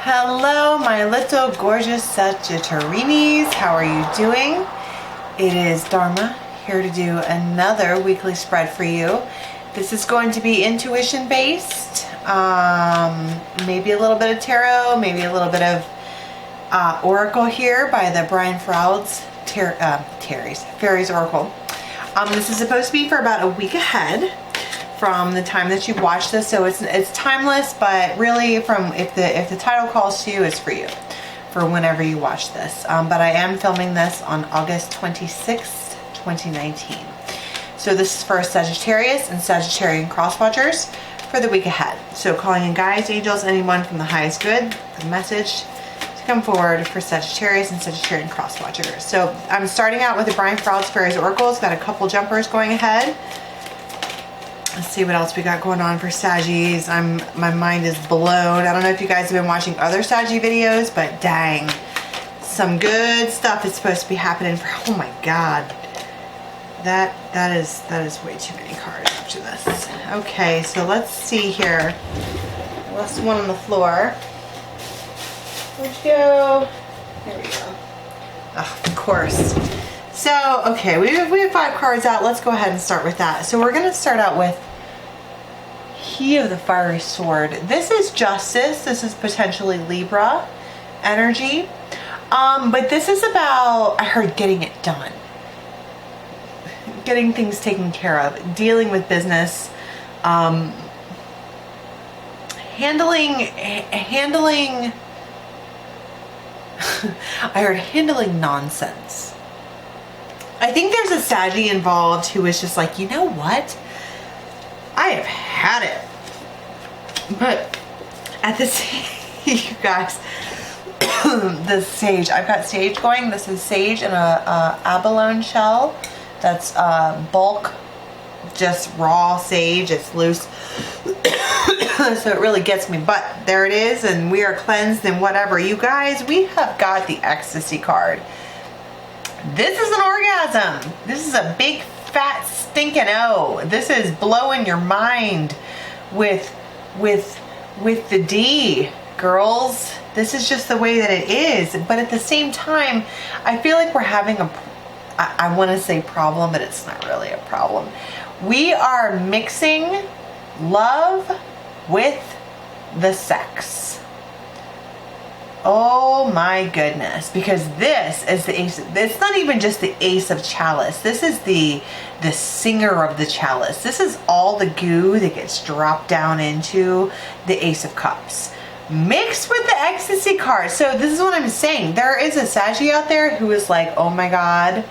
Hello, my little gorgeous Sagittarius. How are you doing? It is Dharma here to do another weekly spread for you. This is going to be intuition based, maybe a little bit of tarot, maybe a little bit of oracle here by the Brian Froud's Fairies Oracle. This is supposed to be for about a week ahead from the time that you watch this, so it's timeless, but really from if the title calls to you, it's for you for whenever you watch this. But I am filming this on August 26th, 2019. So this is for Sagittarius and Sagittarian cross watchers for the week ahead. So calling in guides, angels, anyone from the highest good, the message to come forward for Sagittarius and Sagittarian cross watchers. So I'm starting out with the Brian Froud's Fairies Oracle. It's got a couple jumpers going ahead. Let's see what else we got going on for Saggies. My mind is blown. I don't know if you guys have been watching other Saggy videos, but dang, some good stuff is supposed to be happening for, oh my God. That is way too many cards after this. Okay, so let's see here. Last one on the floor. Where'd you go? There we go. Oh, of course. So, okay, we have 5 cards out. Let's go ahead and start with that. So we're going to start out with He of the Fiery Sword. This is justice. This is potentially Libra energy. But this is about, I heard, getting it done. Getting things taken care of. Dealing with business. Handling I heard handling nonsense. I think there's a Saggy involved who is just like, you know what? I have had it. But at the you guys, the sage, I've got sage going. This is sage in a abalone shell. That's bulk, just raw sage. It's loose. So it really gets me. But there it is. And we are cleansed and whatever. You guys, we have got the ecstasy card. This is an orgasm. This is a big fat stinking O. This is blowing your mind with the D, girls. This is just the way that it is. But at the same time, I feel like we're having I want to say problem, but it's not really a problem. We are mixing love with the sex. Oh my goodness, because this is the ace. It's not even just the ace of chalice. This is the singer of the chalice. This is all the goo that gets dropped down into the ace of cups. Mixed with the ecstasy card. So this is what I'm saying. There is a Saggy out there who is like, oh my God,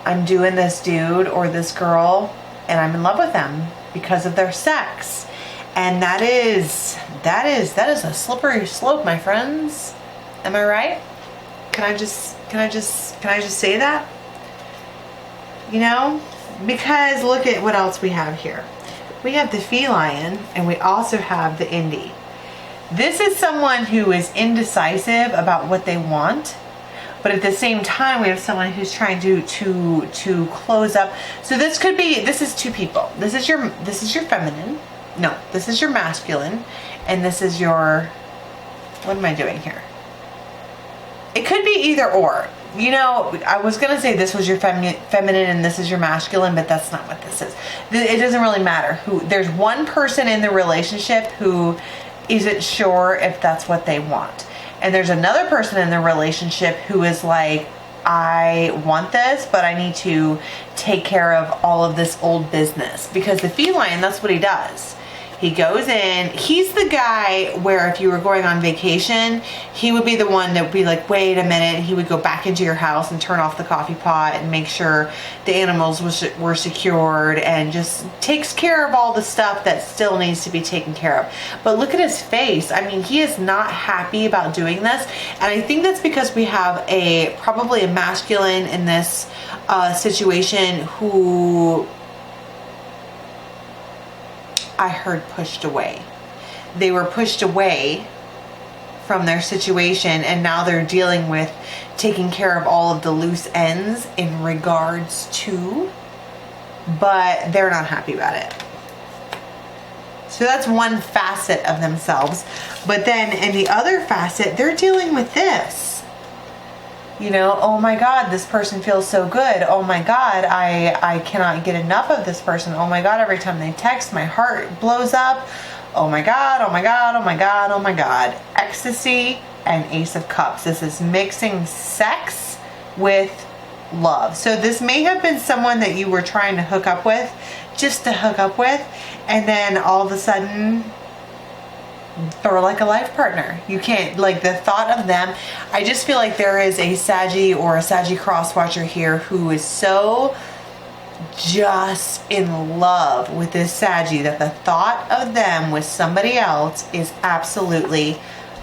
I'm doing this dude or this girl and I'm in love with them because of their sex. And that is a slippery slope, my friends. Am I right? Can I just say that? You know? Because look at what else we have here. We have the feline and we also have the indie. This is someone who is indecisive about what they want, but at the same time we have someone who's trying to close up. So this is two people. This is your feminine. No, this is your masculine, and this is your, what am I doing here? It could be either or. You know, I was going to say this was your feminine and this is your masculine, but that's not what this is. It doesn't really matter. There's one person in the relationship who isn't sure if that's what they want. And there's another person in the relationship who is like, I want this, but I need to take care of all of this old business. Because the feline, that's what he does. He goes in, he's the guy where if you were going on vacation, he would be the one that would be like, wait a minute. He would go back into your house and turn off the coffee pot and make sure the animals were secured and just takes care of all the stuff that still needs to be taken care of. But look at his face. I mean, he is not happy about doing this. And I think that's because we have probably a masculine in this situation who I heard pushed away. They were pushed away from their situation and now they're dealing with taking care of all of the loose ends in regards to, but they're not happy about it. So that's one facet of themselves. But then in the other facet, they're dealing with this. You know, oh my God, this person feels so good. Oh my God, I cannot get enough of this person. Oh my God, every time they text, my heart blows up. Oh my God, oh my God, oh my God, oh my God. Ecstasy and Ace of Cups. This is mixing sex with love. So this may have been someone that you were trying to hook up with, just to hook up with, and then all of a sudden, or like a life partner. You can't, like the thought of them, I just feel like there is a Saggy or a Saggy cross watcher here who is so just in love with this Saggy that the thought of them with somebody else is absolutely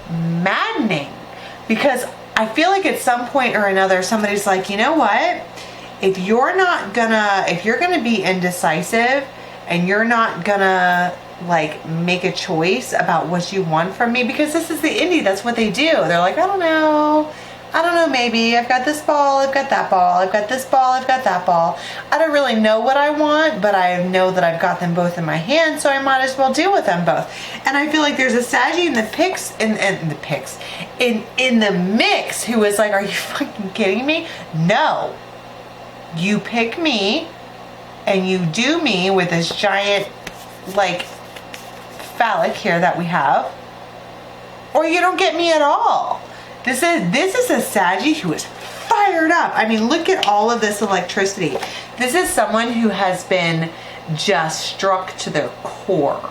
maddening. Because I feel like at some point or another, somebody's like, you know what? If you're gonna be indecisive and you're not gonna like make a choice about what you want from me, because this is the indie, that's what they do. They're like, I don't know, maybe I've got this ball, I've got that ball, I've got this ball, I've got that ball. I don't really know what I want, but I know that I've got them both in my hand, so I might as well deal with them both. And I feel like there's a Saggy in the in the mix who is like, are you fucking kidding me? No. You pick me and you do me with this giant like phallic here that we have, or you don't get me at all. This is a Saggy who is fired up. I mean, look at all of this electricity. This is someone who has been just struck to their core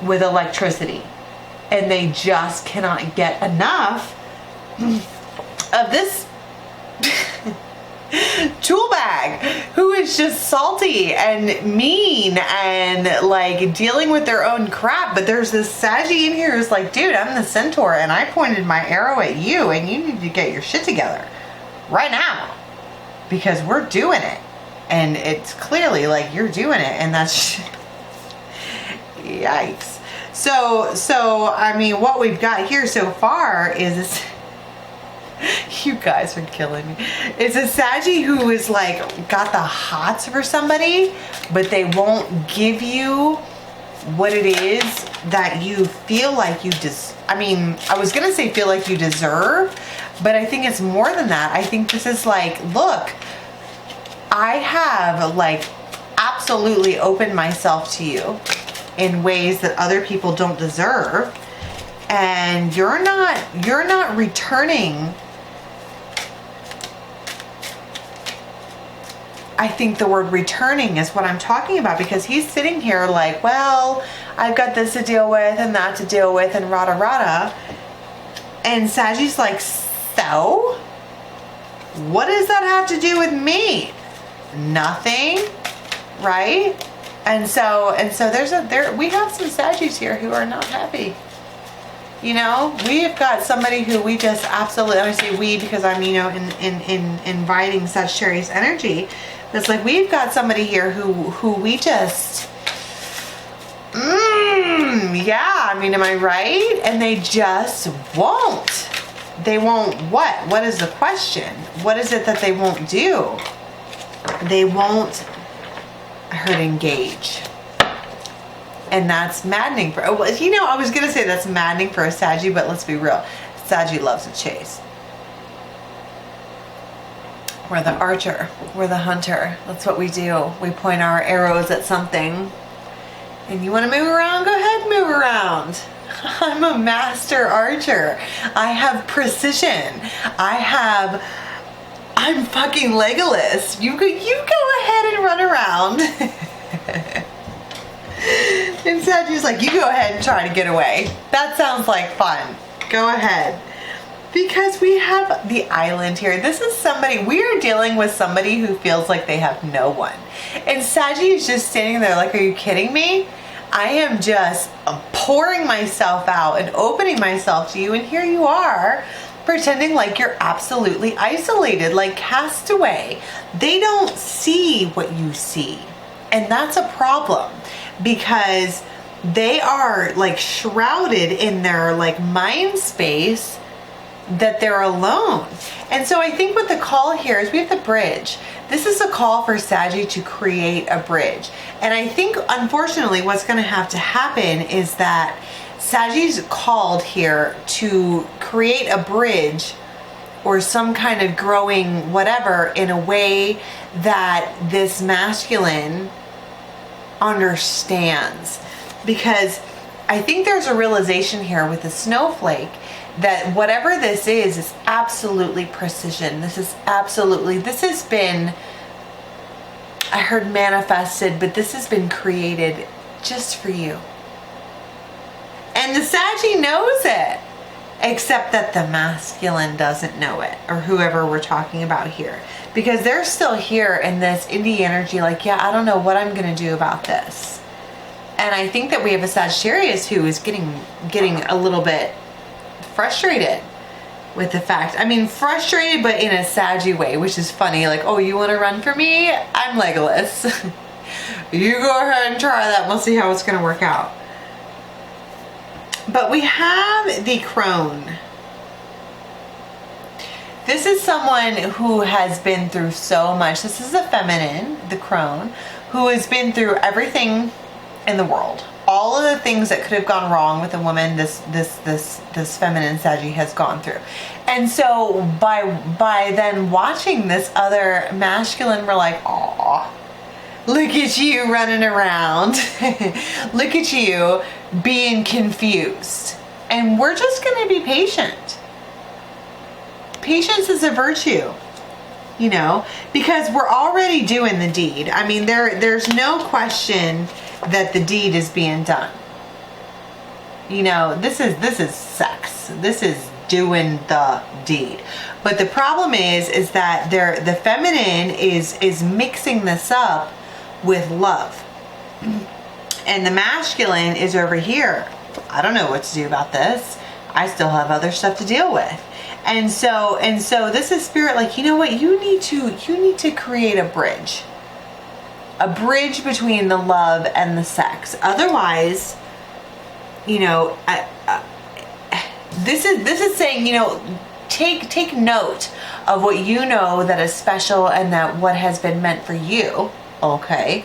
with electricity, and they just cannot get enough of this tool bag who is just salty and mean and like dealing with their own crap. But there's this Saggy in here who's like, dude, I'm the centaur and I pointed my arrow at you and you need to get your shit together right now because we're doing it. And it's clearly like you're doing it, and that's yikes. So I mean, what we've got here so far is you guys are killing me. It's a Saggy who is like got the hots for somebody, but they won't give you what it is that you feel like you I was gonna say feel like you deserve, but I think it's more than that. I think this is like, look, I have like absolutely opened myself to you in ways that other people don't deserve, and you're not returning. I think the word returning is what I'm talking about, because he's sitting here like, well, I've got this to deal with and that to deal with and rada rada. And Saggy's like, so? What does that have to do with me? Nothing, right? And so we have some Saggies here who are not happy. You know, we've got somebody who we just absolutely, I say we because I'm, you know, in inviting Sagittarius energy. It's like we've got somebody here who we just, yeah, I mean, am I right? And they just won't. They won't what? What is the question? What is it that they won't do? They won't engage. And that's maddening for, you know, I was going to say that's maddening for a Saggy, but let's be real. Saggy loves a chase. We're the archer. We're the hunter. That's what we do. We point our arrows at something. And you want to move around? Go ahead, move around. I'm a master archer. I have precision. I'm fucking Legolas. You go ahead and run around. And Saggy's like, you go ahead and try to get away. That sounds like fun. Go ahead. Because we have the island here. This is somebody, we are dealing with somebody who feels like they have no one. And Saggy is just standing there like, are you kidding me? I am just pouring myself out and opening myself to you, and here you are pretending like you're absolutely isolated, like castaway. They don't see what you see. And that's a problem, because they are like shrouded in their like mind space that they're alone. And so I think what the call here is we have the bridge. This is a call for Saggy to create a bridge. And I think, unfortunately, what's going to have to happen is that Saggy's called here to create a bridge or some kind of growing whatever in a way that this masculine understands. Because I think there's a realization here with the snowflake that whatever this is absolutely precision. This has been, I heard manifested, but this has been created just for you. And the Saggy knows it, except that the masculine doesn't know it, or whoever we're talking about here. Because they're still here in this indie energy, like, yeah, I don't know what I'm going to do about this. And I think that we have a Sagittarius who is getting a little bit frustrated with the fact, I mean, frustrated, but in a Saggy way, which is funny. Like, oh, you want to run for me? I'm Legolas. You go ahead and try that. We'll see how it's going to work out. But we have the crone. This is someone who has been through so much. This is a feminine, the crone, who has been through everything in the world. All of the things that could have gone wrong with a woman, this feminine Saggy has gone through. And so by then watching this other masculine, we're like, aw, look at you running around. Look at you being confused. And we're just going to be patient. Patience is a virtue, you know, because we're already doing the deed. I mean, there's no question that the deed is being done. You know, this is sex. This is doing the deed. But the problem is that the feminine is mixing this up with love. And the masculine is over here. I don't know what to do about this. I still have other stuff to deal with. And so this is spirit like, you know what, you need to create a bridge. A bridge between the love and the sex. Otherwise, you know, this is saying, you know, take note of what you know that is special and that what has been meant for you, okay?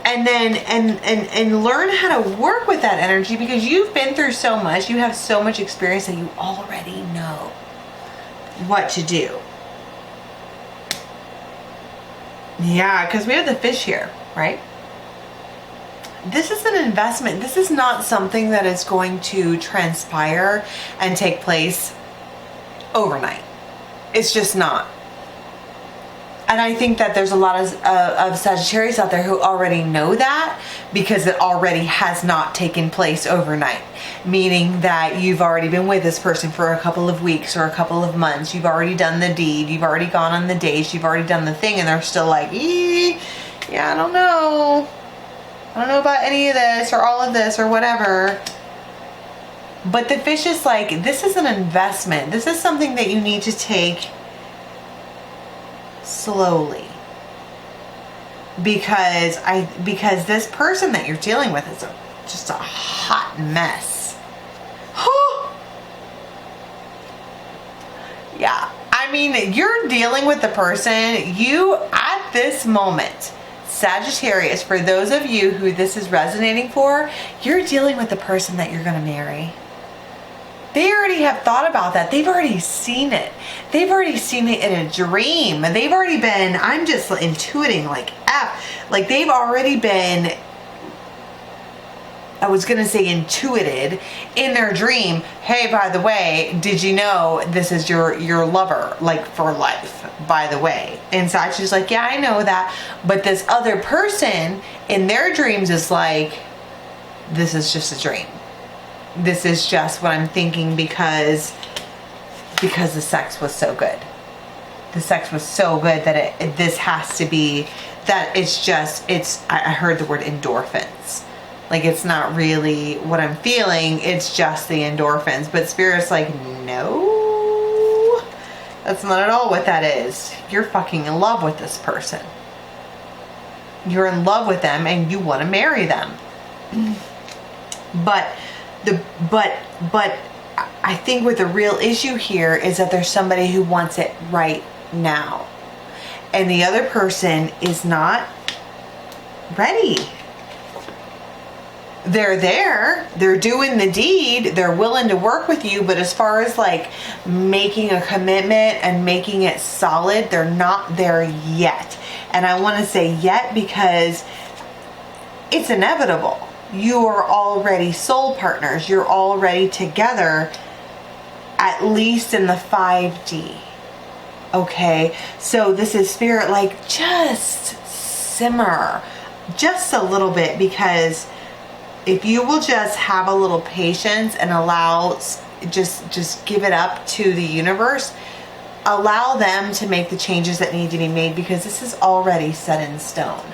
And then and learn how to work with that energy, because you've been through so much, you have so much experience that you already know what to do. Yeah, because we have the fish here, right? This is an investment. This is not something that is going to transpire and take place overnight. It's just not. And I think that there's a lot of Sagittarius out there who already know that, because it already has not taken place overnight. Meaning that you've already been with this person for a couple of weeks or a couple of months. You've already done the deed. You've already gone on the dates. You've already done the thing. And they're still like, yeah, I don't know. I don't know about any of this or all of this or whatever. But the fish is like, this is an investment. This is something that you need to take slowly, because this person that you're dealing with is just a hot mess. Yeah, I mean, you're dealing with the person you at this moment, Sagittarius, for those of you who this is resonating for, you're dealing with the person that you're going to marry. They already have thought about that. They've already seen it. They've already seen it in a dream. They've already been, I'm just intuiting like like they've already been, I was going to say intuited in their dream. Hey, by the way, did you know this is your lover, like for life, by the way? And Sachi's like, yeah, I know that. But this other person in their dreams is like, this is just a dream. This is just what I'm thinking because the sex was so good. The sex was so good that this has to be, that I heard the word endorphins. Like, it's not really what I'm feeling, it's just the endorphins. But Spirit's like, no, that's not at all what that is. You're fucking in love with this person. You're in love with them and you want to marry them. But I think what the real issue here is that there's somebody who wants it right now. And the other person is not ready. They're there, they're doing the deed, they're willing to work with you, but as far as like making a commitment and making it solid, they're not there yet. And I want to say yet because it's inevitable. You are already soul partners. You're already together, at least in the 5D. Okay, so this is spirit, like, just simmer just a little bit, because if you will just have a little patience and allow, just give it up to the universe, allow them to make the changes that need to be made, because this is already set in stone,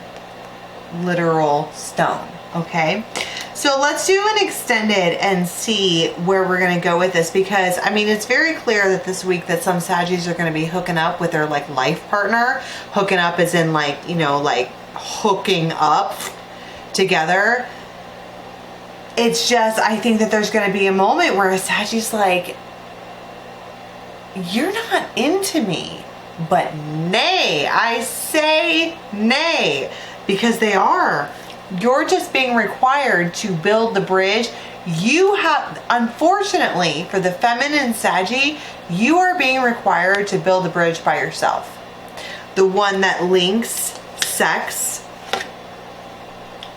literal stone. Okay, so let's do an extended and see where we're going to go with this, because I mean, it's very clear that this week that some Saggies are going to be hooking up with their like life partner. Hooking up as in like, you know, like hooking up together. It's just, I think that there's going to be a moment where a Saggie's like, you're not into me, but nay, I say nay, because they are. You're just being required to build the bridge. You have, unfortunately, for the feminine Saggy, you are being required to build the bridge by yourself. The one that links sex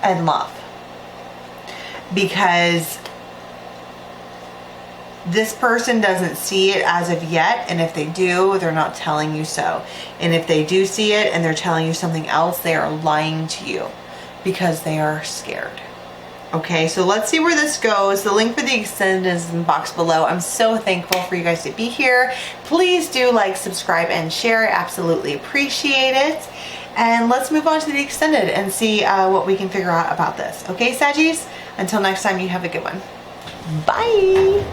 and love. Because this person doesn't see it as of yet, and if they do, they're not telling you so. And if they do see it and they're telling you something else, they are lying to you, because they are scared. Okay, so let's see where this goes. The link for the extended is in the box below. I'm so thankful for you guys to be here. Please do like, subscribe, and share. I absolutely appreciate it. And let's move on to the extended and see what we can figure out about this. Okay, Saggies? Until next time, you have a good one. Bye!